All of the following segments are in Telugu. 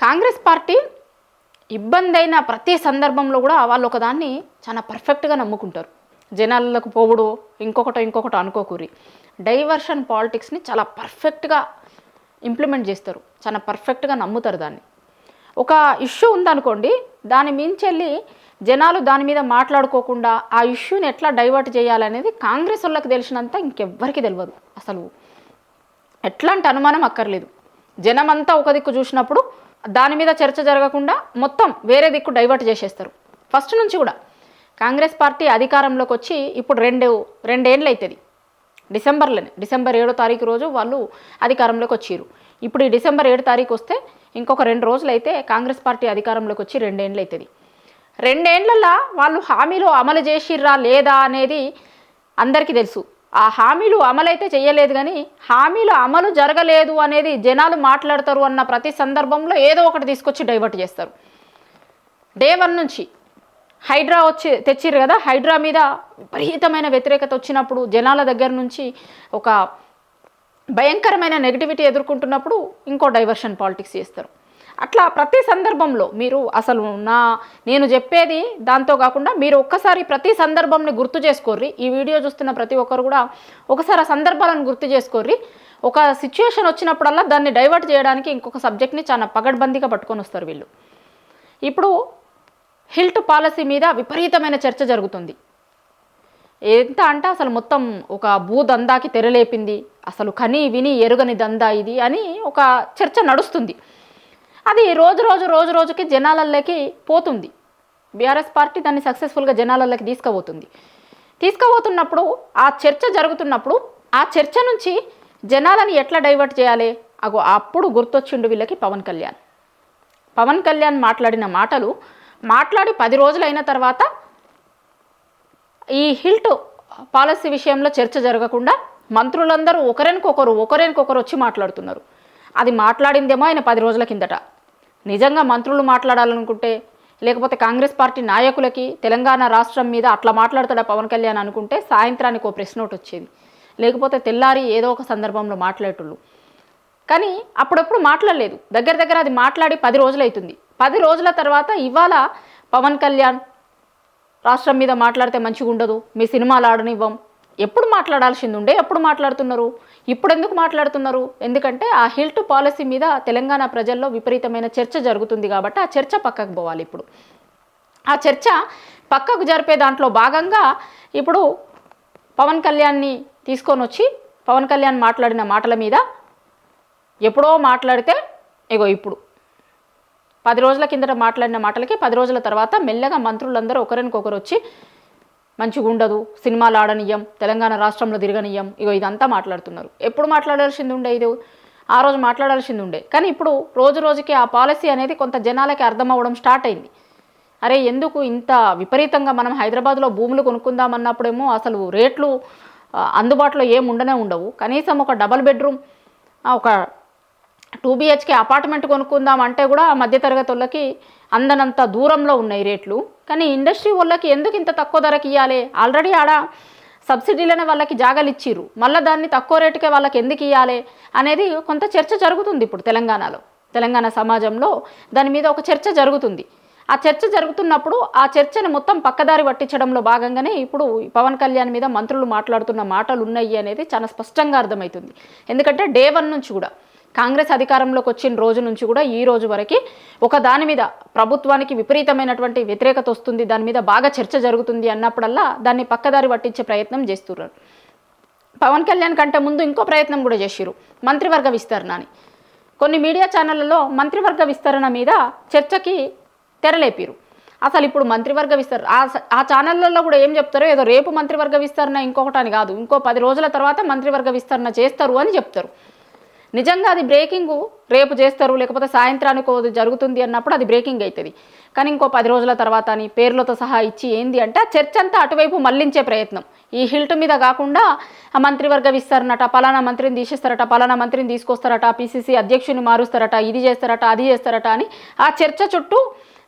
కాంగ్రెస్ పార్టీ ఇబ్బంది అయిన ప్రతి సందర్భంలో కూడా వాళ్ళు ఒకదాన్ని చాలా పర్ఫెక్ట్గా నమ్ముకుంటారు. జనాలకు పోవుడు ఇంకొకటి అనుకోకూరి డైవర్షన్ పాలిటిక్స్ని చాలా పర్ఫెక్ట్గా ఇంప్లిమెంట్ చేస్తారు, చాలా పర్ఫెక్ట్గా నమ్ముతారు దాన్ని. ఒక ఇష్యూ ఉందనుకోండి, దాని మించెళ్ళి జనాలు దాని మీద మాట్లాడుకోకుండా ఆ ఇష్యూని ఎట్లా డైవర్ట్ చేయాలనేది కాంగ్రెస్ వాళ్ళకి తెలిసినంత ఇంకెవ్వరికి తెలియదు. అసలు ఎట్లాంటి అనుమానం అక్కర్లేదు. జనమంతా ఒక దిక్కు చూసినప్పుడు దాని మీద చర్చ జరగకుండా మొత్తం వేరే దిక్కు డైవర్ట్ చేసేస్తారు. ఫస్ట్ నుంచి కూడా కాంగ్రెస్ పార్టీ అధికారంలోకి వచ్చి ఇప్పుడు రెండేళ్ళు అవుతుంది. డిసెంబర్ 7వ తారీఖు రోజు వాళ్ళు అధికారంలోకి వచ్చారు. ఇప్పుడు ఈ డిసెంబర్ 7 తారీఖు వస్తే ఇంకొక 2 రోజులు అయితే కాంగ్రెస్ పార్టీ అధికారంలోకి వచ్చి 2 ఏళ్ళు అవుతుంది. 2 ఏళ్లలో వాళ్ళు హామీలు అమలు చేసిర్రా లేదా అనేది అందరికీ తెలుసు. ఆ హామీలు అమలైతే చేయలేదు, కానీ హామీలు అమలు జరగలేదు అనేది జనాలు మాట్లాడతారు అన్న ప్రతి సందర్భంలో ఏదో ఒకటి తీసుకొచ్చి డైవర్ట్ చేస్తారు. డే 1 నుంచి హైడ్రా తెచ్చిర్రు కదా, హైడ్రా మీద విపరీతమైన వ్యతిరేకత వచ్చినప్పుడు జనాల దగ్గర నుంచి ఒక భయంకరమైన నెగిటివిటీ ఎదుర్కొంటున్నప్పుడు ఇంకో డైవర్షన్ పాలిటిక్స్ చేస్తారు. అట్లా ప్రతి సందర్భంలో మీరు అసలు నేను చెప్పేది దాంతో కాకుండా మీరు ఒక్కసారి ప్రతి సందర్భంని గుర్తు చేసుకోర్రి. ఈ వీడియో చూస్తున్న ప్రతి ఒక్కరు కూడా ఒకసారి ఆ సందర్భాలను గుర్తు చేసుకోర్రి. ఒక సిచ్యువేషన్ వచ్చినప్పుడల్లా దాన్ని డైవర్ట్ చేయడానికి ఇంకొక సబ్జెక్ట్ని చాలా పగడ్బందీగా పట్టుకొని వస్తారు వీళ్ళు. ఇప్పుడు హిల్ట్ పాలసీ మీద విపరీతమైన చర్చ జరుగుతుంది. ఎంత అంటే అసలు మొత్తం ఒక భూదందాకి తెరలేపింది, అసలు కని విని ఎరుగని దందా ఇది అని ఒక చర్చ నడుస్తుంది. అది రోజు రోజుకి జనాలలోకి పోతుంది. బీఆర్ఎస్ పార్టీ దాన్ని సక్సెస్ఫుల్గా జనాలలోకి తీసుకుపోతున్నప్పుడు ఆ చర్చ జరుగుతున్నప్పుడు ఆ చర్చ నుంచి జనాలని ఎట్లా డైవర్ట్ చేయాలి అప్పుడు గుర్తొచ్చిండు వీళ్ళకి పవన్ కళ్యాణ్ మాట్లాడిన మాటలు మాట్లాడి 10 రోజులు అయిన తర్వాత ఈ హిల్ట్ పాలసీ విషయంలో చర్చ జరగకుండా మంత్రులందరూ ఒకరికొకరు వచ్చి మాట్లాడుతున్నారు. అది మాట్లాడిందేమో ఆయన 10 రోజుల కిందట. నిజంగా మంత్రులు మాట్లాడాలనుకుంటే లేకపోతే కాంగ్రెస్ పార్టీ నాయకులకి తెలంగాణ రాష్ట్రం మీద అట్లా మాట్లాడతాడా పవన్ కళ్యాణ్ అనుకుంటే సాయంత్రానికి ఒక ప్రెస్ నోట్ వచ్చేది, లేకపోతే తెల్లారి ఏదో ఒక సందర్భంలో మాట్లాడేటోళ్ళు. కానీ అప్పుడప్పుడు మాట్లాడలేదు. దగ్గర అది మాట్లాడి 10 రోజులు అవుతుంది. 10 రోజుల తర్వాత ఇవాళ పవన్ కళ్యాణ్ రాష్ట్రం మీద మాట్లాడితే మంచిగా ఉండదు, మీ సినిమాలు ఆడనివ్వం, ఎప్పుడు మాట్లాడాల్సింది ఉండే ఎప్పుడు మాట్లాడుతున్నారు, ఇప్పుడు ఎందుకు మాట్లాడుతున్నారు? ఎందుకంటే ఆ హిల్ట్ పాలసీ మీద తెలంగాణ ప్రజల్లో విపరీతమైన చర్చ జరుగుతుంది కాబట్టి ఆ చర్చ పక్కకు పోవాలి. ఇప్పుడు ఆ చర్చ పక్కకు జరిపే దాంట్లో భాగంగా ఇప్పుడు పవన్ కళ్యాణ్ని తీసుకొని వచ్చి పవన్ కళ్యాణ్ మాట్లాడిన మాటల మీద ఎప్పుడో మాట్లాడితే ఇప్పుడు 10 రోజుల కిందట మాట్లాడిన మాటలకి 10 రోజుల తర్వాత మెల్లగా మంత్రులందరూ ఒకరికొకరు వచ్చి మంచిగా ఉండదు, సినిమాలు ఆడనియ్యం, తెలంగాణ రాష్ట్రంలో తిరగనియ్యం, ఇదంతా మాట్లాడుతున్నారు. ఎప్పుడు మాట్లాడాల్సింది ఉండే ఆ రోజు మాట్లాడాల్సింది ఉండే. కానీ ఇప్పుడు రోజుకి ఆ పాలసీ అనేది కొంత జనాలకి అర్థమవ్వడం స్టార్ట్ అయింది. అరే ఎందుకు ఇంత విపరీతంగా మనం హైదరాబాద్లో భూములు కొనుక్కుందామన్నప్పుడేమో అసలు రేట్లు అందుబాటులో ఉండవు. కనీసం ఒక డబల్ బెడ్రూమ్ ఒక 2 BHK అపార్ట్మెంట్ కొనుక్కుందాం అంటే కూడా మధ్యతరగతి వాళ్ళకి అందనంత దూరంలో ఉన్నాయి రేట్లు. కానీ ఇండస్ట్రీ వాళ్ళకి ఎందుకు ఇంత తక్కువ ధరకి ఇవ్వాలి? ఆల్రెడీ ఆడ సబ్సిడీలనే వాళ్ళకి జాగాలు ఇచ్చిర్రు, మళ్ళీ దాన్ని తక్కువ రేటుకే వాళ్ళకి ఎందుకు ఇవ్వాలి అనేది కొంత చర్చ జరుగుతుంది. ఇప్పుడు తెలంగాణ సమాజంలో దాని మీద ఒక చర్చ జరుగుతుంది. ఆ చర్చ జరుగుతున్నప్పుడు ఆ చర్చను మొత్తం పక్కదారి పట్టించడంలో భాగంగానే ఇప్పుడు పవన్ కళ్యాణ్ మీద మంత్రులు మాట్లాడుతున్న మాటలు ఉన్నాయి అనేది చాలా స్పష్టంగా అర్థమవుతుంది. ఎందుకంటే డే 1 నుంచి కూడా కాంగ్రెస్ అధికారంలోకి వచ్చిన రోజు నుంచి కూడా ఈ రోజు వరకు ఒక దాని మీద ప్రభుత్వానికి విపరీతమైనటువంటి వ్యతిరేకత వస్తుంది, దాని మీద బాగా చర్చ జరుగుతుంది అన్నప్పుడల్లా దాన్ని పక్కదారి పట్టించే ప్రయత్నం చేస్తున్నారు. పవన్ కళ్యాణ్ కంటే ముందు ఇంకో ప్రయత్నం కూడా చేసిరు, మంత్రివర్గ విస్తరణ అని. కొన్ని మీడియా ఛానళ్లలో మంత్రివర్గ విస్తరణ మీద చర్చకి తెరలేపారు. అసలు ఇప్పుడు మంత్రివర్గ విస్తరణ ఆ ఛానళ్లలో కూడా ఏం చెప్తారో ఏదో రేపు మంత్రివర్గ విస్తరణ ఇంకొకటని కాదు, ఇంకో 10 రోజుల తర్వాత మంత్రివర్గ విస్తరణ చేస్తారు అని చెప్తారు. నిజంగా అది బ్రేకింగ్ రేపు చేస్తారు లేకపోతే సాయంత్రానికి జరుగుతుంది అన్నప్పుడు అది బ్రేకింగ్ అవుతుంది. కానీ ఇంకో 10 రోజుల తర్వాత అని పేర్లతో సహా ఇచ్చి ఏంది అంటే ఆ చర్చ అంతా అటువైపు మళ్లించే ప్రయత్నం. ఈ హిల్ట్ మీద కాకుండా ఆ మంత్రివర్గ విస్తరణట, పలానా మంత్రిని తీసేస్తారట, పలానా మంత్రిని తీసుకొస్తారట, PCC అధ్యక్షుని మారుస్తారట, ఇది చేస్తారట అది చేస్తారట అని ఆ చర్చ చుట్టూ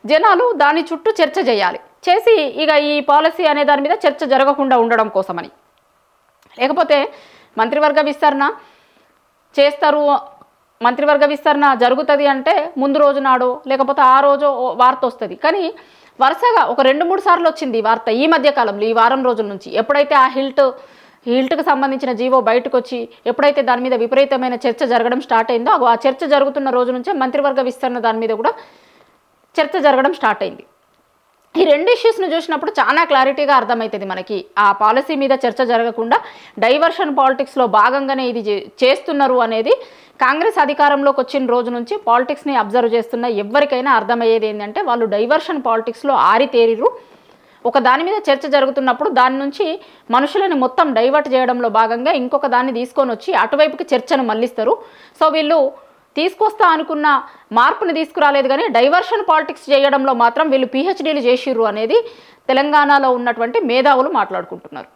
జనాలు దాని చుట్టూ చర్చ చేయాలి. చేసి ఈ పాలసీ అనే దాని మీద చర్చ జరగకుండా ఉండడం కోసమని. లేకపోతే మంత్రివర్గ విస్తరణ చేస్తారు మంత్రివర్గ విస్తరణ జరుగుతుంది అంటే ముందు రోజు నాడో లేకపోతే ఆ రోజు వార్త వస్తుంది. కానీ వరుసగా ఒక 2-3 సార్లు వచ్చింది ఈ వార్త ఈ మధ్య కాలంలో, ఈ వారం రోజుల నుంచి. ఎప్పుడైతే ఆ హిల్ట్కి సంబంధించిన జీవో బయటకు వచ్చి ఎప్పుడైతే దాని మీద విపరీతమైన చర్చ జరగడం స్టార్ట్ అయిందో, ఆ చర్చ జరుగుతున్న రోజు నుంచే మంత్రివర్గ విస్తరణ దాని మీద కూడా చర్చ జరగడం స్టార్ట్ అయింది. ఈ 2 ఇష్యూస్ను చూసినప్పుడు చాలా క్లారిటీగా అర్థమవుతుంది మనకి. ఆ పాలసీ మీద చర్చ జరగకుండా డైవర్షన్ పాలిటిక్స్లో భాగంగానే ఇది చేస్తున్నారు అనేది కాంగ్రెస్ అధికారంలోకి వచ్చిన రోజు నుంచి పాలిటిక్స్ని అబ్జర్వ్ చేస్తున్న ఎవరికైనా అర్థమయ్యేది ఏంటంటే వాళ్ళు డైవర్షన్ పాలిటిక్స్లో ఆరితేరిరు. ఒక దాని మీద చర్చ జరుగుతున్నప్పుడు దాని నుంచి మనుషులని మొత్తం డైవర్ట్ చేయడంలో భాగంగా ఇంకొక దాన్ని తీసుకొని వచ్చి అటువైపుకి చర్చను మళ్ళిస్తారు. సో వీళ్ళు తీసుకొస్తా అనుకున్న మార్పుని తీసుకురాలేదు, కానీ డైవర్షన్ పాలిటిక్స్ చేయడంలో మాత్రం వీళ్ళు PhDలు చేసిర్రు అనేది తెలంగాణలో ఉన్నటువంటి మేధావులు మాట్లాడుకుంటున్నారు.